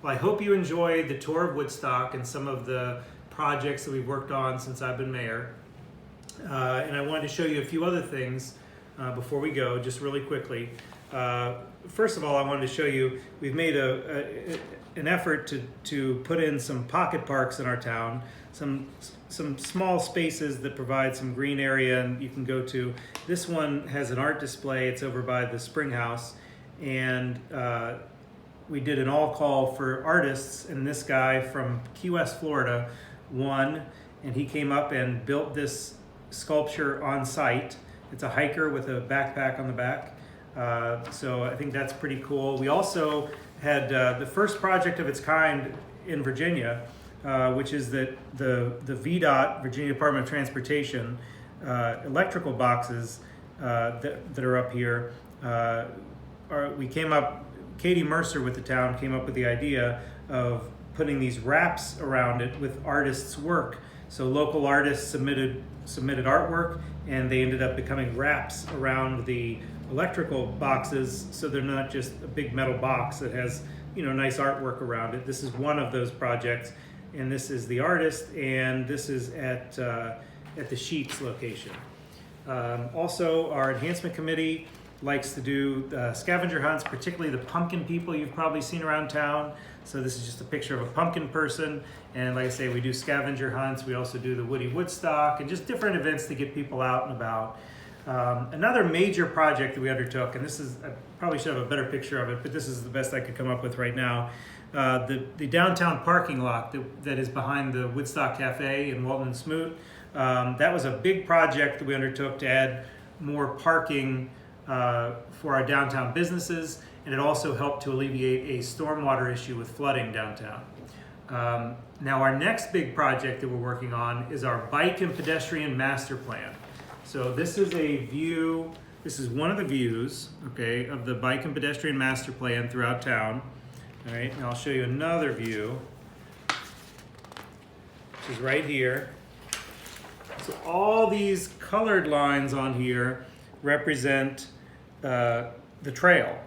Well, I hope you enjoyed the tour of Woodstock and some of the projects that we've worked on since I've been mayor. And I wanted to show you a few other things before we go, just really quickly. First of all, I wanted to show you, we've made an effort to put in some pocket parks in our town, some small spaces that provide some green area and you can go to. This one has an art display. It's over by the Spring House, and we did an all-call for artists, and this guy from Key West, Florida won, and he came up and built this sculpture on site. It's a hiker with a backpack on the back. So I think that's pretty cool. We also had the first project of its kind in Virginia, which is that the VDOT, Virginia Department of Transportation, electrical boxes that are up here. We came up, Katie Mercer with the town came up with the idea of putting these wraps around it with artists' work. So local artists submitted artwork, and they ended up becoming wraps around the electrical boxes, so they're not just a big metal box that has, nice artwork around it. This is one of those projects, and this is the artist, and this is at the Sheets location. Also, our enhancement committee likes to do scavenger hunts, particularly the pumpkin people you've probably seen around town. So this is just a picture of a pumpkin person, and like I say, we do scavenger hunts. We also do the Woody Woodstock and just different events to get people out and about. Another major project that we undertook, and this is, I probably should have a better picture of it, but this is the best I could come up with right now. The downtown parking lot that is behind the Woodstock Cafe in Walton and Smoot. That was a big project that we undertook to add more parking for our downtown businesses, and it also helped to alleviate a stormwater issue with flooding downtown. Now our next big project that we're working on is our bike and pedestrian master plan. So this is a view, this is one of the views, okay, of the bike and pedestrian master plan throughout town. All right, and I'll show you another view, which is right here. So all these colored lines on here represent the trail,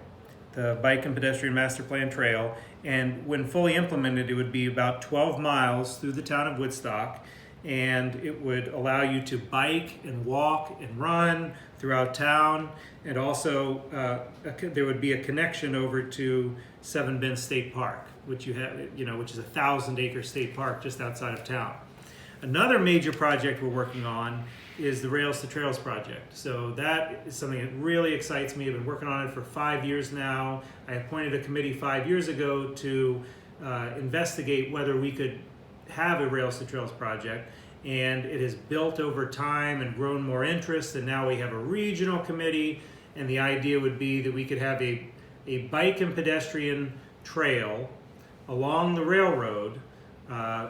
the bike and pedestrian master plan trail, and when fully implemented, it would be about 12 miles through the town of Woodstock, and it would allow you to bike and walk and run throughout town, and also there would be a connection over to Seven Bend State Park, which which is a 1,000-acre state park just outside of town. Another major project we're working on is the Rails to Trails project. So that is something that really excites me. I've been working on it for 5 years now. I appointed a committee 5 years ago to investigate whether we could have a Rails to Trails project, and it has built over time and grown more interest, and now we have a regional committee, and the idea would be that we could have a bike and pedestrian trail along the railroad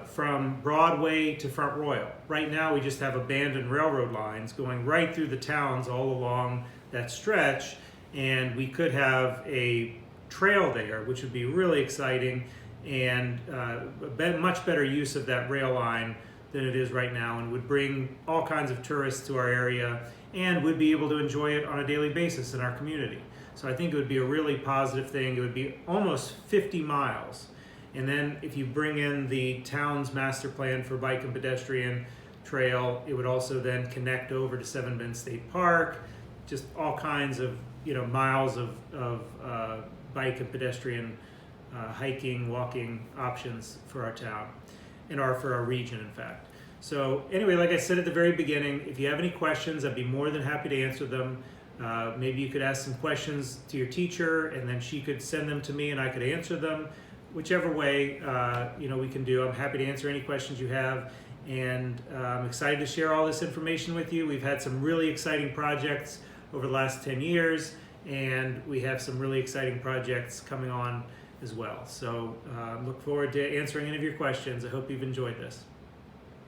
from Broadway to Front Royal. Right now we just have abandoned railroad lines going right through the towns all along that stretch, and we could have a trail there, which would be really exciting and much better use of that rail line than it is right now, and would bring all kinds of tourists to our area and would be able to enjoy it on a daily basis in our community. So I think it would be a really positive thing. It would be almost 50 miles. And then if you bring in the town's master plan for bike and pedestrian trail, it would also then connect over to Seven Bend State Park, just all kinds of miles of bike and pedestrian hiking, walking options for our town, and for our region, in fact. So anyway, like I said at the very beginning, if you have any questions, I'd be more than happy to answer them. Maybe you could ask some questions to your teacher, and then she could send them to me and I could answer them. Whichever way we can do. I'm happy to answer any questions you have, and I'm excited to share all this information with you. We've had some really exciting projects over the last 10 years, and we have some really exciting projects coming on as well. So look forward to answering any of your questions. I hope you've enjoyed this.